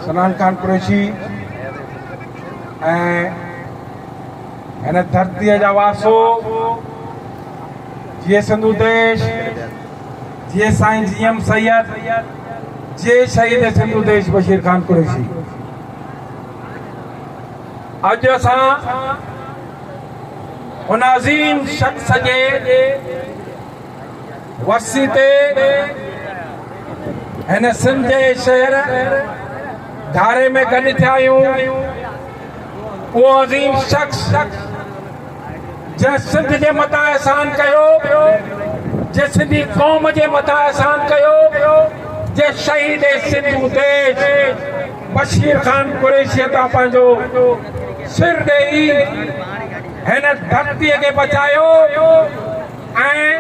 सनान खान कुरैशी ऐं हिन धरतीअ जा वासो जीअं सिंधु देश, जीअं साईं जीएम सैयद, जे शहीद सिंधु देश बशीर खान कुरैशी। अॼु असां उन अज़ीम शख्स जे वरसी ते हिन सिंध जे शहर धारे में गॾु थिया आहियूं। उहो अज़ीम शख्स जंहिं सिंध जे मथां एहसान कयो, जे सिंधी क़ौम जे मथां एहसान कयो, जे शहीद सिंधु देश बशीर खान कुरैशी तां पंहिंजो सिर ॾेई हिन धरतीअ खे बचायो ऐं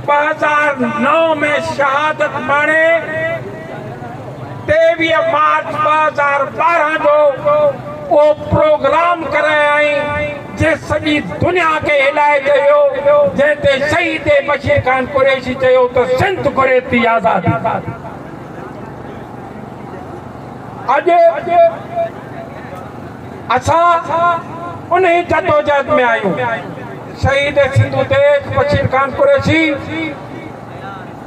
2009 में शहादत माणे 23 मार्च 2012 जो वो प्रोग्राम कराई जे सॼी दुनिया खे हिलाए चयो, जंहिं ते शहीद बशीर खान कुरैशी चयो त सिंध घुरे थी आज़ादी। अॼु असां उन जदोजहद में आहियूं। शहीद सिंधु देश बशीर खान कुरैशी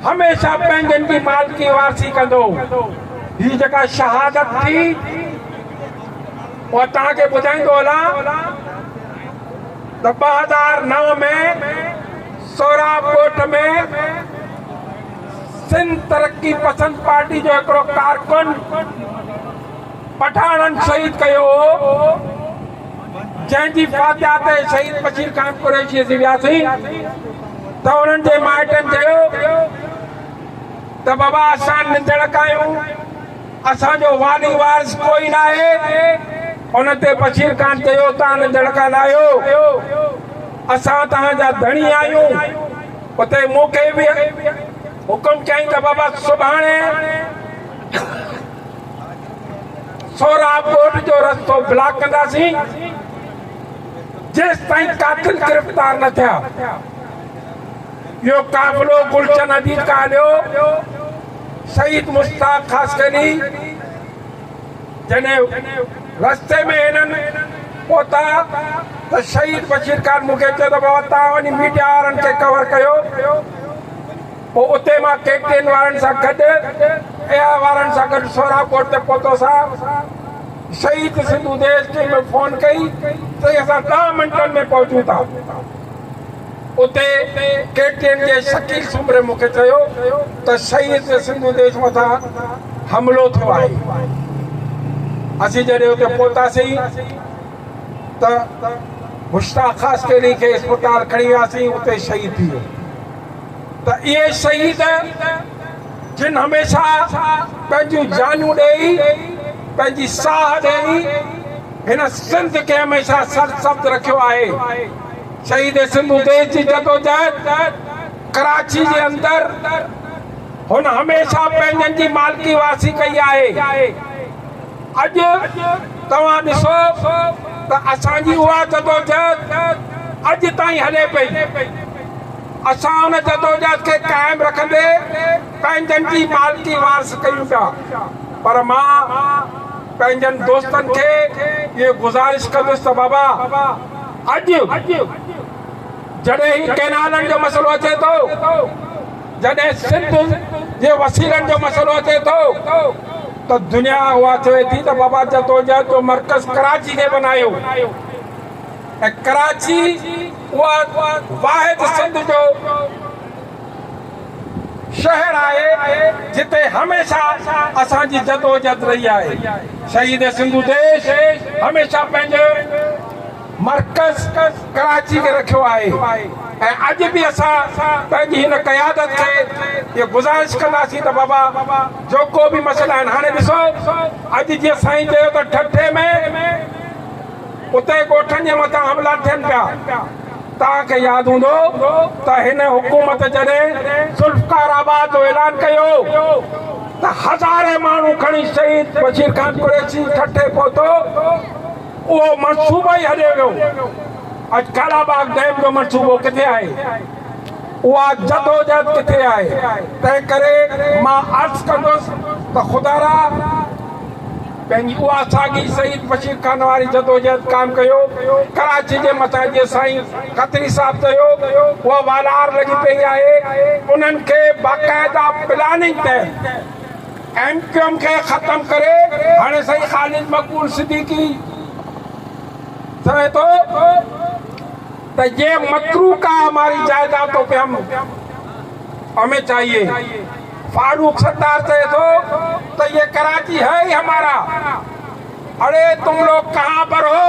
हमेशा पंहिंजनि जी मालिकी वारसी कंदो। ही जेका शहादत थी वो तव्हांखे ॿुधाईंदो हलां त 2009 में सोराबकोट में सिंध तरक्की पसंद पार्टी जो हिकिड़ो कारकुन पठाणनि शहीद कयो हो, जंहिंजी फातिहा ते शहीद बशीर खान कुरैशी असीं वियासीं त उन्हनि जे माइटनि चयो त बाबा असां निंदड़ कयूं, असांजो वाली वारिस कोई न आहे। उन ते बशीर खान चयो तव्हां निंदड़ न आहियो, असां तव्हांजा धणी आहियूं। उते मूंखे बि हुकुम कयईं त बाबा सुभाणे सोराबकोट जो रस्तो ब्लॉक कंदासीं जेसि ताईं कातिल गिरफ़्तार न थिया। इहो काफ़िलो गुलशन हदीद खां हलियो। शहीद मुश्ताक ख़ासकरी जॾहिं रस्ते में हिननि पहुता त शहीद बशीर खान मूंखे चयो त बाबा तव्हां वञी मीडिया वारनि खे कवर कयो। पोइ उते मां कैप्टन वारनि सां गॾु एआर वारनि सां गॾु सोराबकोट ते पहुतोसां। शहीद सिंधु देश खे में फोन कई त असां 10 मिंटनि में पहुचूं था। उते कैप्टन जे शकील सुमरे मूंखे चयो त शहीद सिंधु देश मथां हमिलो थियो आहे। असीं जॾहिं उते पहुतासीं त मुश्ताक ख़ासकरी खे अस्पताल खणी वियासीं, उते शहीद थी वियो। त इहे शहीद जिन हमेशा पंहिंजूं जानूं ॾेई, पंहिंजी साह ॾेई हिन सिंध खे हमेशा सरसब्द रखियो आहे। शहीद सिंधु देश जी जदोजहद कराची जे अंदरि हुन हमेशा पंहिंजनि जी मालिकी वारसी कई आहे। अॼु तव्हां ॾिसो त असांजी उहा जदोजहद अॼु ताईं हले पई। असां हुन जदोजहद खे क़ाइमु रखंदे पंहिंजनि जी मालिकी वारस कयूं था। पर मां पंहिंजनि दोस्तनि खे इहे गुज़ारिश कंदुसि त बाबा अॼु जॾहिं ही कैनालनि जो मसइलो अचे थो, जॾहिं सिंध जे वसीलनि जो मसइलो अचे थो त दुनिया उहा चवे थी त बाबा जदोजहद जो मर्कज़ कराची खे बनायो। ऐं कराची उहा वाहिद सिंध जो शहर आहे जिते हमेशा असांजी जदोजहद रही आहे। शहीद सिंधु देश हमेशा पंहिंजो मर्कज़ कराची खे रखियो आहे। ऐं अॼु बि असां पंहिंजी हिन क़यादत खे इहा गुज़ारिश कंदासीं त बाबा जेको बि मसइला आहिनि, हाणे ॾिसो अॼु जीअं साईं चयो त ठठे में उते ॻोठनि जे मथां हमला थियनि पिया। तव्हांखे यादि हूंदो त हिन हुकूमत जॾहिं ज़ुल्फ़िकार जो ऐलान कयो त हज़ारे माण्हू खणी शहीद बशीर खान कुरैशी ठठे पहुतो, उहो मनसूबो ई हलियो वियो। अॼु कालाबाग डैम जो मनसूबो किथे आहे? उहा जदोजहद किथे आहे? तंहिं करे मां अर्ज़ु कंदुसि त ख़ुदा पंहिंजी उहा साॻी शहीद बशीर खान वारी जदोजहद काम कयो। कराची जे मथां जे साईं खत्री साहब चयो उहा वालार लॻी पई आहे। उन्हनि खे बाक़ाइदा प्लानिंग तहत MQM खे ख़त्म करे हाणे साईं ख़ालिद मक़बूल सिद्दीकी चवे तो ये मकरू का हमारी जायदादों पे हमें चाहिए। फारूक सत्तार से तो ये कराची है ही हमारा। अरे तुम लोग कहाँ पर हो?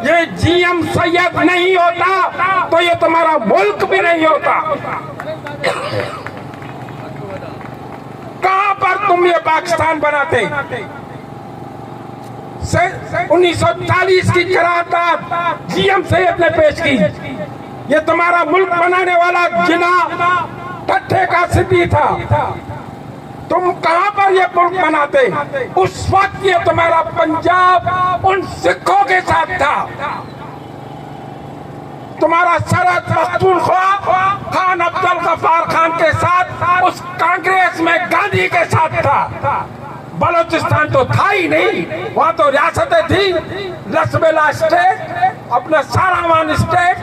ये GM सैयद नहीं होता तो ये तुम्हारा मुल्क भी नहीं होता। कहाँ पर तुम ये पाकिस्तान बनाते? 1940 की करारदाद GM सैयद ने पेश की। ये तुम्हारा मुल्क बनाने वाला जिना ठट्ठे का सिद्दी था। तुम कहां पर ये मुल्क बनाते? उस वक्त ये तुम्हारा पंजाब उन सिखों के साथ था। तुम्हारा सरहद पख्तूनख्वा खान अब्दुल गफ्फार खान के साथ उस कांग्रेस में गांधी के साथ था। बलोचिस्तान तो था ही नहीं, वहां तो रियासतें थी। लसबेला स्टेट, अपना सारावान स्टेट,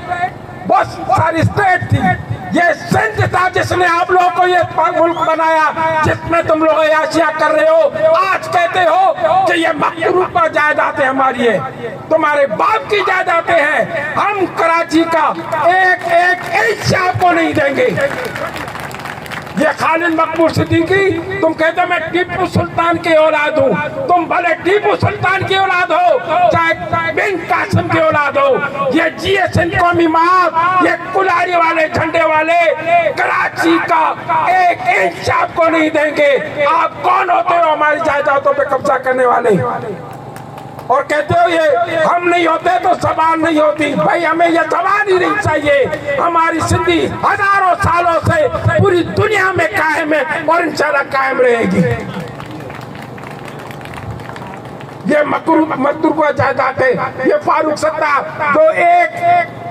बहुत सारी स्टेट थी। ये सिंध था जिसने आप लोगों को ये मुल्क बनाया जिसमें तुम लोग याशिया कर रहे हो। आज कहते हो कि ये मकरूब पर जायदादें हमारी है, तुम्हारे बाप की जायदादें हैं। हम कराची का एक एक इंच आपको नहीं देंगे। ये खालिद मकबूल सिद्दीकी तुम कहते हो मैं टीपू सुल्तान की औलाद हूँ। तुम भले टीपू सुल्तान की औलाद हो चाहे बिन कासिम की औलाद हो। ये GSN कौमी माँ, ये कुलारी वाले झंडे वाले कराची का एक इंच आपको नहीं देंगे। आप कौन होते हो हमारी जायदादों पे कब्जा करने वाले? और कहते हो ये हम नहीं होते तो ज़बान नहीं होती। भाई हमें ये ज़बान ही नहीं चाहिए। हमारी सिंधी हजारों सालों से पूरी दुनिया में कायम है और इंशाल्लाह कायम रहेगी। ये मकरूब जायदाद है। ये फारूक सत्तार जो एक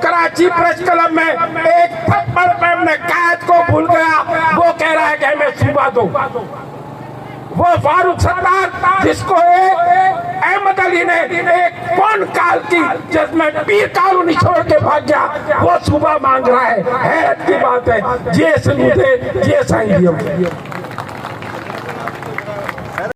कराची प्रेस क्लब में एक थप्पड़ पे अपने कायद को भूल गया, वो कह रहा है कि हमें सूबा दो। वो फारूक सत्तार जिसको अहमद अली ने एक फोन कॉल की जिसमें पीर कॉलोनी छोड़ के भाग गया, वो सुबह मांग रहा है। हैरत की बात है। ये सुनते ये साईं